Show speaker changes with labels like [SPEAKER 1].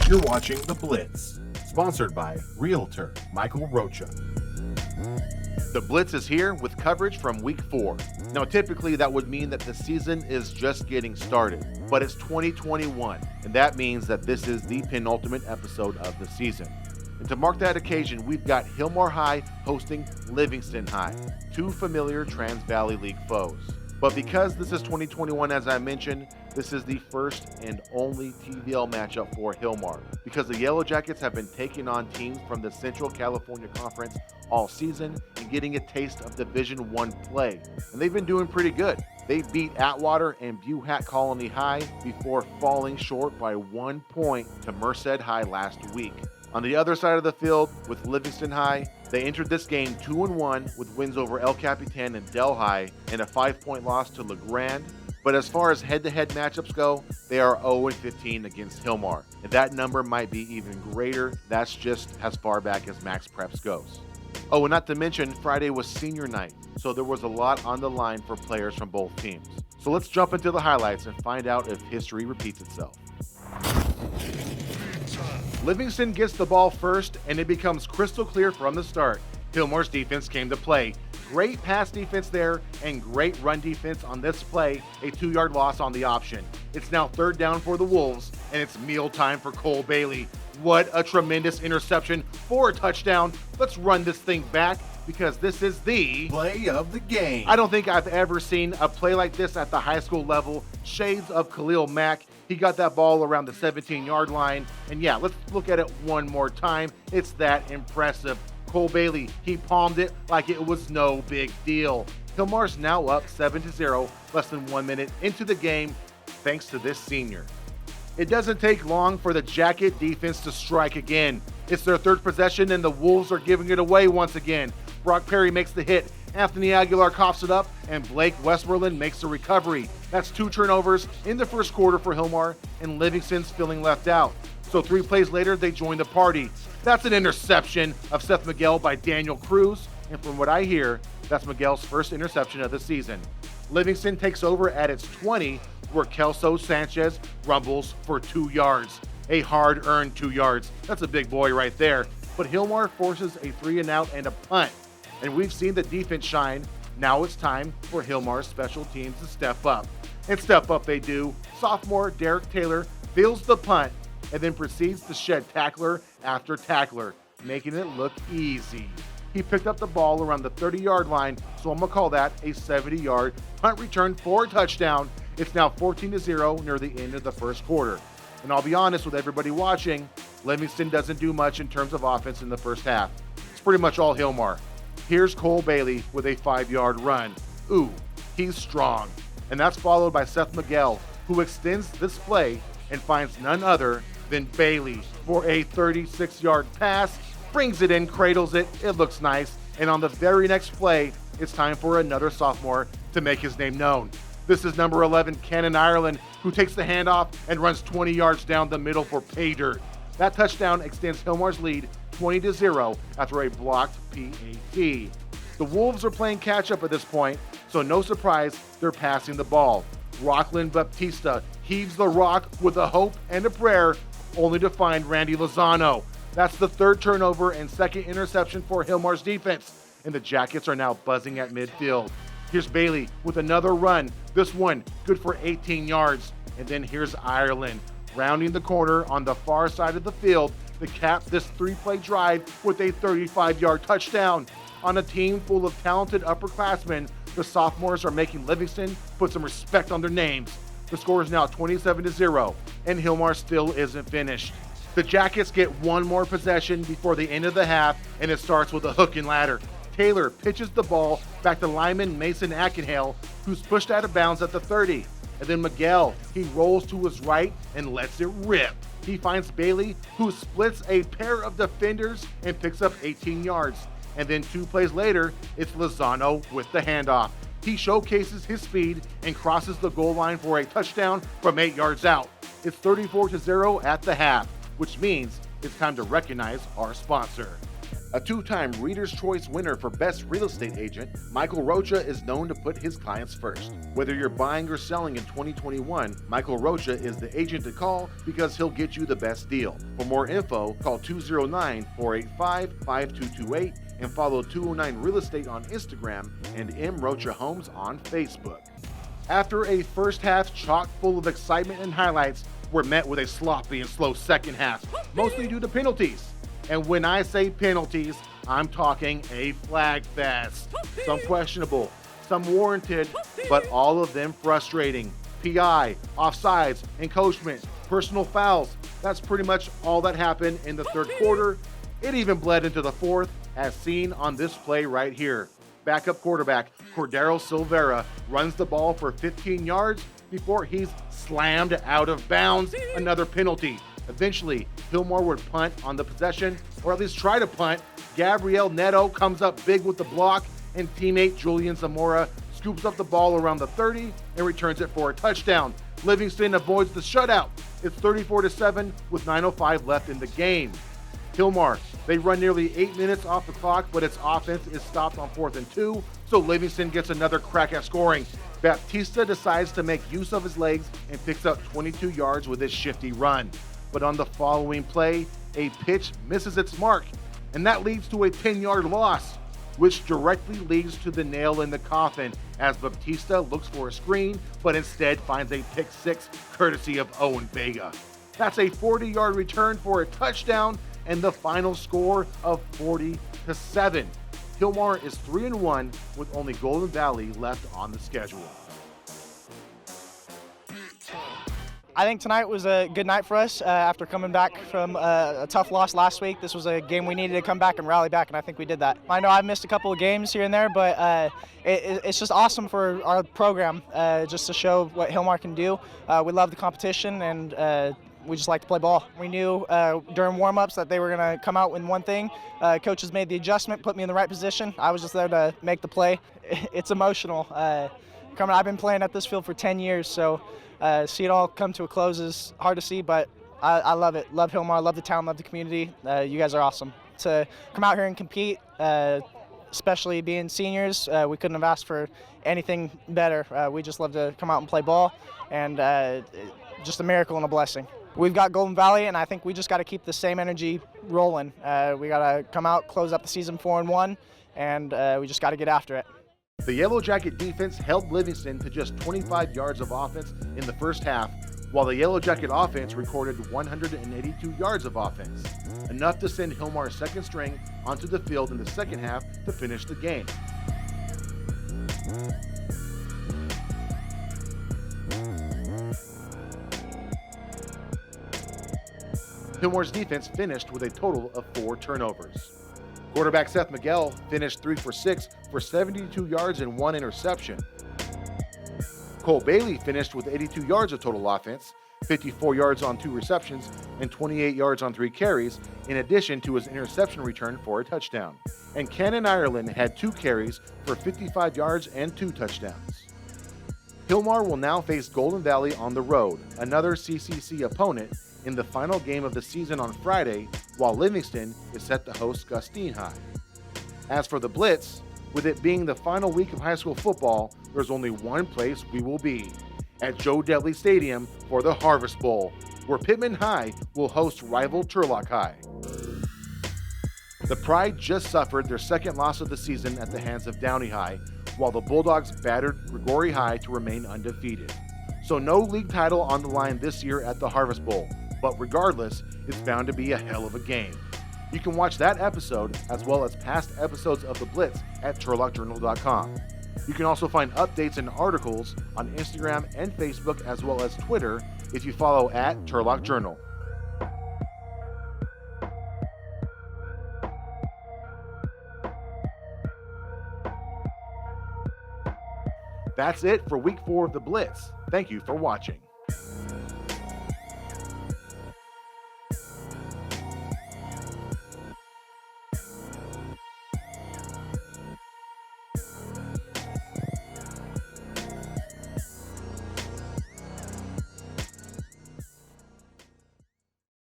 [SPEAKER 1] You're watching The Blitz, sponsored by Realtor Michael Rocha.
[SPEAKER 2] The Blitz is here with coverage from Week 4. Now, typically that would mean that the season is just getting started, but it's 2021, and that means that this is the penultimate episode of the season. And to mark that occasion, we've got Hilmar High hosting Livingston High, two familiar Trans Valley League foes. But because this is 2021, as I mentioned, this is the first and only TVL matchup for Hilmar, because the Yellowjackets have been taking on teams from the Central California Conference all season and getting a taste of Division I play, and they've been doing pretty good. They beat Atwater and Buhat Colony High before falling short by 1 point to Merced High last week. On the other side of the field, with Livingston High, they entered this game 2-1 with wins over El Capitan and Del High and a 5-point loss to La Grande. But as far as head-to-head matchups go, they are 0-15 against Hilmar, and that number might be even greater. That's just as far back as Max Preps goes. Oh, and not to mention, Friday was senior night, so there was a lot on the line for players from both teams. So let's jump into the highlights and find out if history repeats itself. Livingston gets the ball first, and it becomes crystal clear from the start. Hilmar's defense came to play. Great pass defense there, and great run defense on this play, a 2-yard loss on the option. It's now third down for the Wolves, and it's meal time for Cole Bailey. What a tremendous interception for a touchdown. Let's run this thing back, because this is the
[SPEAKER 1] Play of the game.
[SPEAKER 2] I don't think I've ever seen a play like this at the high school level. Shades of Khalil Mack. He got that ball around the 17-yard line. And yeah, let's look at it one more time. It's that impressive. Cole Bailey, he palmed it like it was no big deal. Hilmar's now up 7-0, less than 1 minute into the game, thanks to this senior. It doesn't take long for the Jacket defense to strike again. It's their third possession, and the Wolves are giving it away once again. Brock Perry makes the hit. Anthony Aguilar coughs it up, and Blake Westmoreland makes the recovery. That's 2 turnovers in the first quarter for Hilmar, and Livingston's feeling left out. So 3 plays later, they join the party. That's an interception of Seth Miguel by Daniel Cruz, and from what I hear, that's Miguel's first interception of the season. Livingston takes over at its 20, where Kelso Sanchez rumbles for 2 yards. A hard-earned 2 yards. That's a big boy right there. But Hilmar forces a 3-and-out and a punt. And we've seen the defense shine. Now it's time for Hilmar's special teams to step up. And step up they do. Sophomore Derek Taylor fields the punt and then proceeds to shed tackler after tackler, making it look easy. He picked up the ball around the 30-yard line, so I'm going to call that a 70-yard punt return for a touchdown. It's now 14-0 near the end of the first quarter. And I'll be honest with everybody watching, Livingston doesn't do much in terms of offense in the first half. It's pretty much all Hilmar. Here's Cole Bailey with a 5-yard run. Ooh, he's strong. And that's followed by Seth Miguel, who extends this play and finds none other than Bailey for a 36-yard pass. Brings it in, cradles it, it looks nice. And on the very next play, it's time for another sophomore to make his name known. This is number 11, Cannon Ireland, who takes the handoff and runs 20 yards down the middle for pay dirt. That touchdown extends Hilmar's lead 20-0 after a blocked PAT. The Wolves are playing catch-up at this point, so no surprise they're passing the ball. Rockland Baptista heaves the rock with a hope and a prayer, only to find Randy Lozano. That's the third turnover and second interception for Hilmar's defense, and the Jackets are now buzzing at midfield. Here's Bailey with another run, this one good for 18 yards, and then here's Ireland rounding the corner on the far side of the field to cap this 3-play drive with a 35-yard touchdown. On a team full of talented upperclassmen, the sophomores are making Livingston put some respect on their names. The score is now 27-0, and Hilmar still isn't finished. The Jackets get one more possession before the end of the half, and it starts with a hook and ladder. Taylor pitches the ball back to lineman Mason Ackenhale, who's pushed out of bounds at the 30. And then Miguel, he rolls to his right and lets it rip. He finds Bailey, who splits a pair of defenders and picks up 18 yards. And then 2 plays later, it's Lozano with the handoff. He showcases his speed and crosses the goal line for a touchdown from 8 yards out. It's 34-0 at the half, which means it's time to recognize our sponsor. A two-time Reader's Choice winner for Best Real Estate Agent, Michael Rocha is known to put his clients first. Whether you're buying or selling in 2021, Michael Rocha is the agent to call because he'll get you the best deal. For more info, call 209-485-5228 and follow 209 Real Estate on Instagram and M. Rocha Homes on Facebook. After a first half chock full of excitement and highlights, we're met with a sloppy and slow second half, mostly due to penalties. And when I say penalties, I'm talking a flag fest. Some questionable, some warranted, but all of them frustrating. PI, offsides, encroachment, personal fouls. That's pretty much all that happened in the third quarter. It even bled into the fourth, as seen on this play right here. Backup quarterback Cordero Silvera runs the ball for 15 yards before he's slammed out of bounds. Another penalty. Eventually, Hilmar would punt on the possession, or at least try to punt. Gabriel Neto comes up big with the block, and teammate Julian Zamora scoops up the ball around the 30 and returns it for a touchdown. Livingston avoids the shutout. It's 34-7 with 9:05 left in the game. Hilmar, they run nearly 8 minutes off the clock, but its offense is stopped on 4th and 2, so Livingston gets another crack at scoring. Baptista decides to make use of his legs and picks up 22 yards with his shifty run. But on the following play, a pitch misses its mark, and that leads to a 10-yard loss, which directly leads to the nail in the coffin as Baptista looks for a screen, but instead finds a pick six courtesy of Owen Vega. That's a 40-yard return for a touchdown and the final score of 40-7. Hilmar is 3-1 with only Golden Valley left on the schedule.
[SPEAKER 3] I think tonight was a good night for us after coming back from a tough loss last week. This was a game we needed to come back and rally back, and I think we did that. I know I've missed a couple of games here and there, but it's just awesome for our program just to show what Hilmar can do. We love the competition, and we just like to play ball. We knew during warm-ups that they were going to come out with one thing. Coaches made the adjustment, put me in the right position. I was just there to make the play. It's emotional. I've been playing at this field for 10 years, so see it all come to a close is hard to see, but I love it. Love Hilmar, love the town, love the community. You guys are awesome. To come out here and compete, especially being seniors, we couldn't have asked for anything better. We just love to come out and play ball, and just a miracle and a blessing. We've got Golden Valley, and I think we just got to keep the same energy rolling. We got to come out, close up the season 4-1, and we just got to get after it.
[SPEAKER 2] The Yellowjacket defense held Livingston to just 25 yards of offense in the first half, while the Yellowjacket offense recorded 182 yards of offense, enough to send Hilmar's second string onto the field in the second half to finish the game. Hilmar's defense finished with a total of 4 turnovers. Quarterback Seth Miguel finished 3 for 6 for 72 yards and 1 interception. Cole Bailey finished with 82 yards of total offense, 54 yards on 2 receptions, and 28 yards on 3 carries, in addition to his interception return for a touchdown. And Cannon Ireland had 2 carries for 55 yards and 2 touchdowns. Hilmar will now face Golden Valley on the road, another CCC opponent, in the final game of the season on Friday, while Livingston is set to host Livingston High. As for the Blitz, with it being the final week of high school football, there's only one place we will be, at Joe Dudley Stadium for the Harvest Bowl, where Pittman High will host rival Turlock High. The Pride just suffered their second loss of the season at the hands of Downey High, while the Bulldogs battered Gregory High to remain undefeated. So no league title on the line this year at the Harvest Bowl, but regardless, it's bound to be a hell of a game. You can watch that episode as well as past episodes of The Blitz at turlockjournal.com. You can also find updates and articles on Instagram and Facebook as well as Twitter if you follow at Turlock Journal. That's it for week 4 of The Blitz. Thank you for watching.